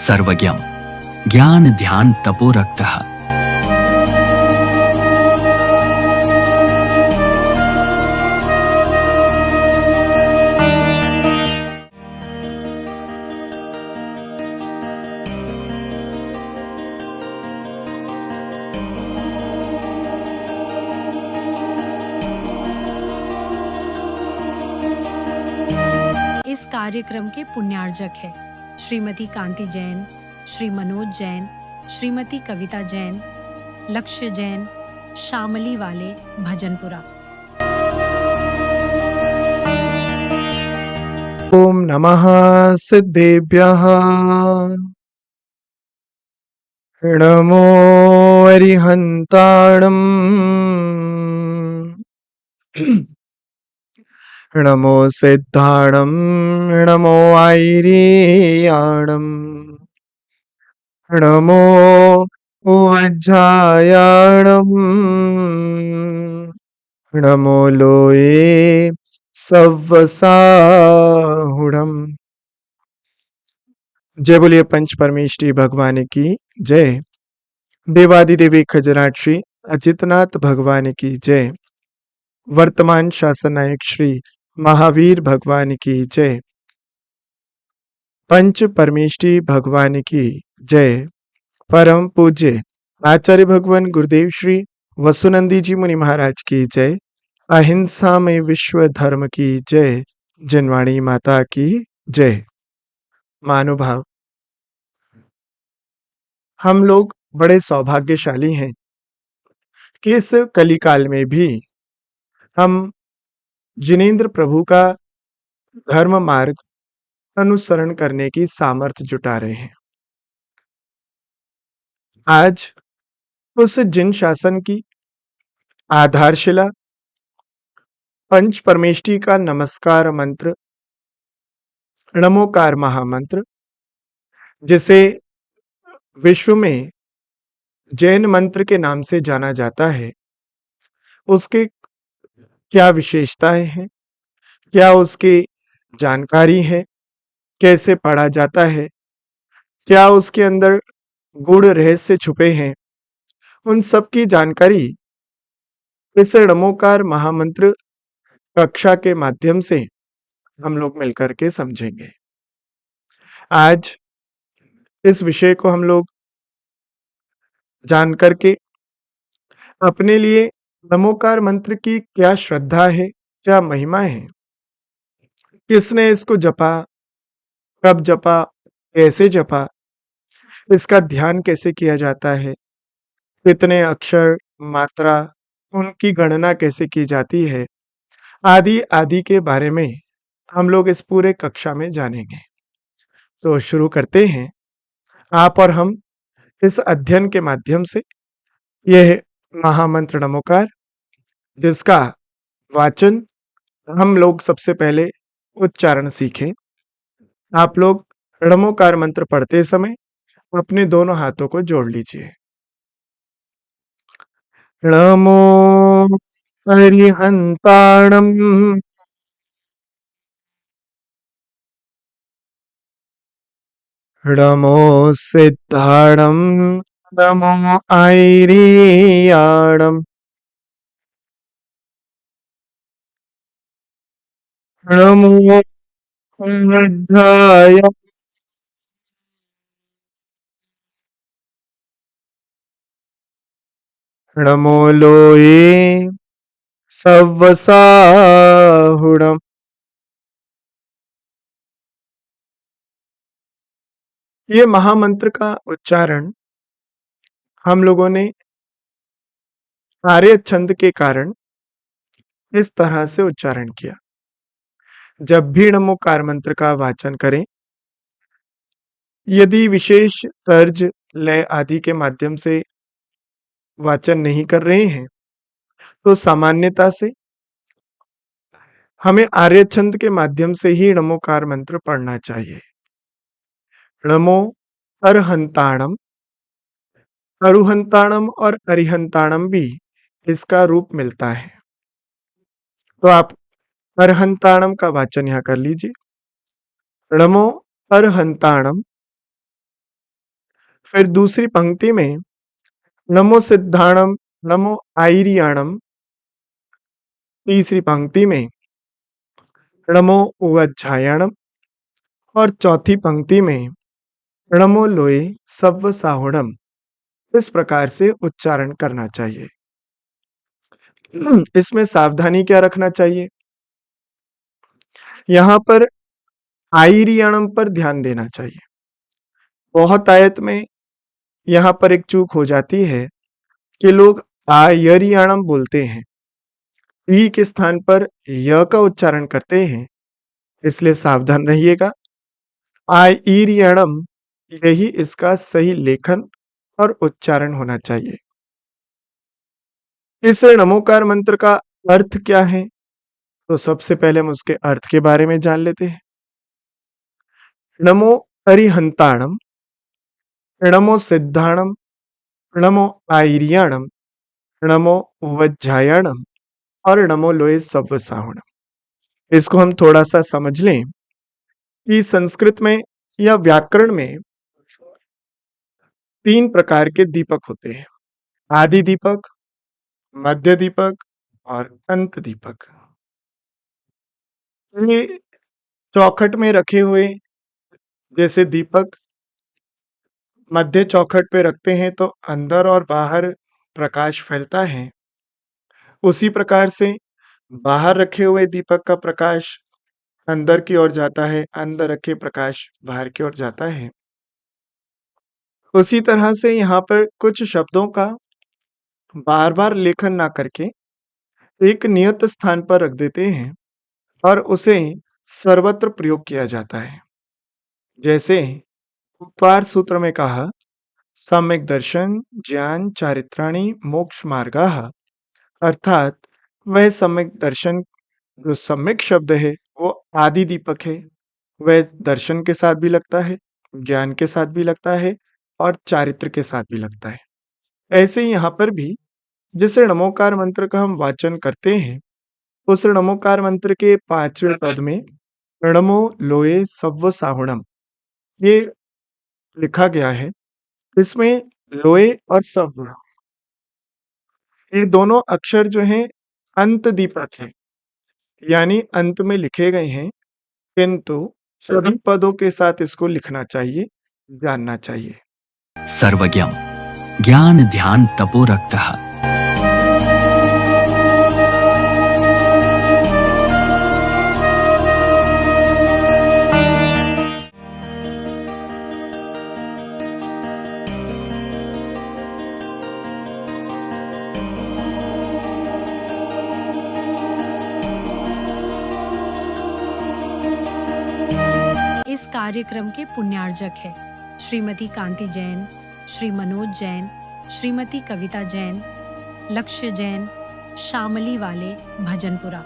सर्वज्ञं ज्ञान ध्यान तपो रक्तः। इस कार्यक्रम के पुण्यार्जक है श्रीमती कांति जैन, श्री मनोज जैन, श्रीमती कविता जैन, लक्ष्य जैन, शामली वाले, भजनपुरा। ओम नमः सिद्धेभ्यः। नमो अरिहन्ताणम्। नमो सिद्धाणम्। नमो आयर्याणम्। नमो वज्रायाणम्। नमो लोये सव्वसाहुणम्। जय बोलिए पंच परमेष्ठी भगवान की जय। देवादिदेवी खजराट श्री अजितनाथ भगवान की जय। वर्तमान शासन नायक श्री महावीर भगवान की जय। पंच परमेष्ठी भगवान की जय। परम पूज्य आचार्य भगवान गुरुदेव श्री वसुनंदी जी मुनि महाराज की जय। अहिंसा में विश्व धर्म की जय। जनवाणी माता की जय। मानुभाव, हम लोग बड़े सौभाग्यशाली हैं कि इस कलिकाल में भी हम जिनेंद्र प्रभु का धर्म मार्ग अनुसरण करने की सामर्थ्य जुटा रहे हैं। आज उस जिन शासन की आधारशिला पंच परमेष्ठी का नमस्कार मंत्र, नमोकार महामंत्र, जिसे विश्व में जैन मंत्र के नाम से जाना जाता है, उसके क्या विशेषताएं हैं, क्या उसकी जानकारी है, कैसे पढ़ा जाता है, क्या उसके अंदर गूढ़ रहस्य छुपे हैं, उन सब की जानकारी इस नमोकार महामंत्र कक्षा के माध्यम से हम लोग मिलकर के समझेंगे। आज इस विषय को हम लोग जान करके अपने लिए नमोकार मंत्र की क्या श्रद्धा है, क्या महिमा है, किसने इसको जपा, कब जपा, कैसे जपा, इसका ध्यान कैसे किया जाता है, कितने अक्षर, मात्रा, उनकी गणना कैसे की जाती है, आदि आदि के बारे में हम लोग इस पूरे कक्षा में जानेंगे। तो शुरू करते हैं। आप और हम इस अध्ययन के माध्यम से यह महामंत्र नमोकार, जिसका वाचन हम लोग सबसे पहले उच्चारण सीखें। आप लोग नमोकार मंत्र पढ़ते समय अपने दोनों हाथों को जोड़ लीजिए। नमो अरिहन्ताणम्। नमो सिद्धाणम्। नमो आयर्याणम्। नमो वज्राय। नमो लोये सव्वसाहुणम्। ये महामंत्र का उच्चारण हम लोगों ने आर्य छंद के कारण इस तरह से उच्चारण किया। जब भी नमोकार मंत्र का वाचन करें, यदि विशेष तर्ज, लय आदि के माध्यम से वाचन नहीं कर रहे हैं, तो सामान्यता से हमें आर्य छंद के माध्यम से ही नमोकार मंत्र पढ़ना चाहिए। नमो अरहंताणम, अरुहंताणम और अरिहंताणम भी इसका रूप मिलता है। तो आप अरहंताणम का वाचन यहां कर लीजिए। नमो अरहंताणम। फिर दूसरी पंक्ति में नमो सिद्धाणम, नमो आईरियाणम, तीसरी पंक्ति में नमो उवज्झायाणम और चौथी पंक्ति में नमो लोए सव्व साहुणम। इस प्रकार से उच्चारण करना चाहिए। इसमें सावधानी क्या रखना चाहिए? यहाँ पर आईरियाणम पर ध्यान देना चाहिए। बहुत आयत में यहाँ पर एक चूक हो जाती है कि लोग आयरियाणम बोलते हैं, ई के स्थान पर य का उच्चारण करते हैं, इसलिए सावधान रहिएगा। आईरियाणम यही इसका सही लेखन और उच्चारण होना चाहिए। इस नमोकार मंत्र का अर्थ क्या है? तो सबसे पहले हम उसके अर्थ के बारे में जान लेते हैं। नमो अरिहंताणम, नमो सिद्धाणम, नमो आईरियाणम, नमो उवज्झायाणम और नमो लोए सव्व साहुणम। इसको हम थोड़ा सा समझ लें कि संस्कृत में या व्याकरण में 3 प्रकार के दीपक होते हैं। आदि दीपक, मध्य दीपक और अंत दीपक। ये चौखट में रखे हुए जैसे दीपक मध्य चौखट पे रखते हैं तो अंदर और बाहर प्रकाश फैलता है, उसी प्रकार से बाहर रखे हुए दीपक का प्रकाश अंदर की ओर जाता है, अंदर रखे प्रकाश बाहर की ओर जाता है। उसी तरह से यहाँ पर कुछ शब्दों का बार बार लेखन ना करके एक नियत स्थान पर रख देते हैं और उसे सर्वत्र प्रयोग किया जाता है। जैसे उपवार सूत्र में कहा, सम्यक दर्शन ज्ञान चारित्राणि मोक्ष मार्गाः, अर्थात वह सम्यक दर्शन, जो सम्यक शब्द है वो आदि दीपक है। वह दर्शन के साथ भी लगता है, ज्ञान के साथ भी लगता है और चारित्र के साथ भी लगता है। ऐसे ही यहाँ पर भी जिस नमोकार मंत्र का हम वाचन करते हैं, उस नमोकार मंत्र के 5वें पद में नमो लोए सव्व साहुणम ये लिखा गया है। इसमें लोए और सव्व ये दोनों अक्षर जो हैं अंत दीपक हैं, यानी अंत में लिखे गए हैं, किंतु सभी पदों के साथ इसको लिखना चाहिए, जानना चाहिए। सर्वज्ञम ज्ञान ध्यान तपो रक्तः। इस कार्यक्रम के पुण्यार्जक है श्रीमती कांति जैन, श्री मनोज जैन, श्रीमती कविता जैन, लक्ष्य जैन, शामली वाले, भजनपुरा।